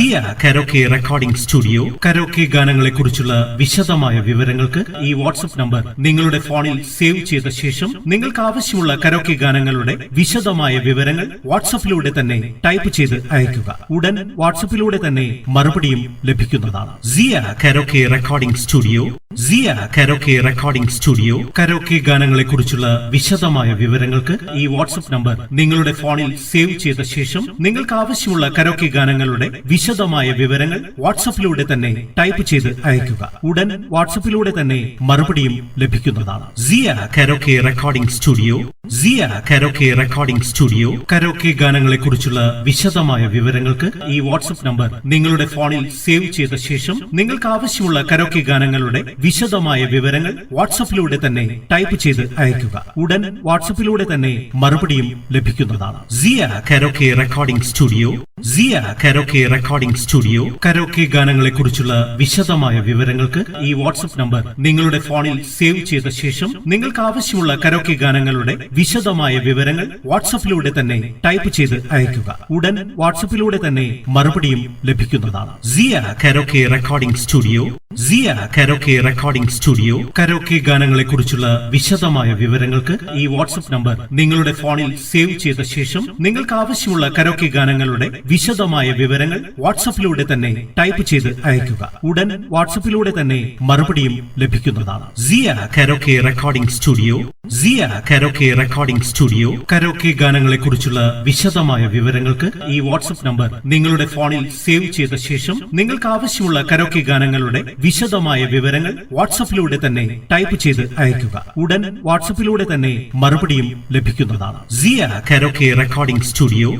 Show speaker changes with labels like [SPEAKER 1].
[SPEAKER 1] സിയ karaoke recording studio karaoke ഗാനങ്ങളെ കുറിച്ചുള്ള വിശദമായ വിവരങ്ങൾക്ക് ഈ വാട്സ്ആപ്പ് നമ്പർ നിങ്ങളുടെ ഫോണിൽ സേവ് ചെയ്ത ശേഷം നിങ്ങൾക്ക് ആവശ്യമുള്ള കരോക്കെ ഗാനങ്ങളുടെ വിശദമായ വിവരങ്ങൾ വാട്സ്ആപ്പിലൂടെ തന്നെ ടൈപ്പ് ചെയ്ത് അയയ്ക്കുക. ഉടൻ വാട്സ്ആപ്പിലൂടെ തന്നെ മറുപടിയും ലഭിക്കുന്നതാണ്. സിയ കരോക്കെ റെക്കോർഡിംഗ് സ്റ്റുഡിയോ സിയ കരോക്കെ റെക്കോർഡിംഗ് സ്റ്റുഡിയോ കരോക്കെ ഗാനങ്ങളെ കുറിച്ചുള്ള വിശദമായ വിവരങ്ങൾക്ക് ഈ വാട്സ്ആപ്പ് നമ്പർ നിങ്ങളുടെ ഫോണിൽ സേവ് ചെയ്ത ശേഷം നിങ്ങൾക്ക് ആവശ്യമുള്ള കരോക്കെ ഗാനങ്ങളുടെ വിശദമായ വിവരങ്ങൾ വാട്സ്ആപ്പിലൂടെ തന്നെ ടൈപ്പ് ചെയ്ത് അയയ്ക്കുക. ഉടൻ വാട്സ്ആപ്പിലൂടെ തന്നെ മറുപടിയും ലഭിക്കുന്നതാണ്. സിയ കരോക്കെ റെക്കോർഡിംഗ് സ്റ്റുഡിയോ സിയ കരോക്കെ റെക്കോർഡിംഗ് സ്റ്റുഡിയോ കരോക്കെ ഗാനങ്ങളെ കുറിച്ചുള്ള വിശദമായ വിവരങ്ങൾക്ക് ഈ വാട്സ്ആപ്പ് നമ്പർ നിങ്ങളുടെ ഫോണിൽ സേവ് ചെയ്ത ശേഷം നിങ്ങൾക്ക് ആവശ്യമുള്ള കരോക്കെ ഗാനങ്ങളുടെ വിശദമായ വിവരങ്ങൾ വാട്സ്ആപ്പിലൂടെ തന്നെ ടൈപ്പ് ചെയ്ത് അയയ്ക്കുക. ഉടൻ വാട്സ്ആപ്പിലൂടെ തന്നെ മറുപടിയും ലഭിക്കുന്നതാണ്. സിയ കരോക്കെ റെക്കോർഡിംഗ് സ്റ്റുഡിയോ സിയ കരോക്കെ റെക്കോർഡിംഗ് സ്റ്റുഡിയോ കരോക്കെ ഗാനങ്ങളെ കുറിച്ചുള്ള വിശദമായ വിവരങ്ങൾക്ക് ഈ വാട്സ്ആപ്പ് നമ്പർ നിങ്ങളുടെ ഫോണിൽ സേവ് ചെയ്ത ശേഷം നിങ്ങൾക്ക് ആവശ്യമുള്ള കരോക്കെ ഗാനങ്ങളുടെ വിശദമായ വിവരങ്ങൾ വാട്സ്ആപ്പിലൂടെ തന്നെ ടൈപ്പ് ചെയ്ത് അയയ്ക്കുക. ഉടൻ വാട്സ്ആപ്പിലൂടെ തന്നെ മറുപടിയും ലഭിക്കുന്നതാണ്. സിയ കരോക്കെ റെക്കോർഡിംഗ് സ്റ്റുഡിയോ സിയ കരോക്കെ റെക്കോർഡിംഗ് സ്റ്റുഡിയോ കരോക്കെ ഗാനങ്ങളെ കുറിച്ചുള്ള വിശദമായ വിവരങ്ങൾക്ക് ഈ വാട്സ്ആപ്പ് നമ്പർ നിങ്ങളുടെ ഫോണിൽ സേവ് ചെയ്ത ശേഷം നിങ്ങൾക്ക് ആവശ്യമുള്ള കരോക്കെ ഗാനങ്ങളുടെ വിശദമായ വിവരങ്ങൾ വാട്സ്ആപ്പിലൂടെ തന്നെ ടൈപ്പ് ചെയ്ത് അയയ്ക്കുക. ഉടൻ വാട്സ്ആപ്പിലൂടെ തന്നെ മറുപടിയും ലഭിക്കുന്നതാണ്. സിയ കരോക്കെ റെക്കോർഡിംഗ് സ്റ്റുഡിയോ സിയ കരോക്കെ റെക്കോർഡിംഗ് സ്റ്റുഡിയോ കരോക്കെ ഗാനങ്ങളെ കുറിച്ചുള്ള വിശദമായ വിവരങ്ങൾക്ക് ഈ വാട്സ്ആപ്പ് നമ്പർ നിങ്ങളുടെ ഫോണിൽ സേവ് ചെയ്ത ശേഷം നിങ്ങൾക്ക് ആവശ്യമുള്ള കരോക്കെ ഗാനങ്ങളുടെ വിശദമായ വിവരങ്ങൾ വാട്സ്ആപ്പിലൂടെ തന്നെ ടൈപ്പ് ചെയ്ത് അയയ്ക്കുക. ഉടൻ വാട്സ്ആപ്പിലൂടെ തന്നെ മറുപടിയും ലഭിക്കുന്നതാണ്. സിയ കരോക്കെ റെക്കോർഡിംഗ് സ്റ്റുഡിയോ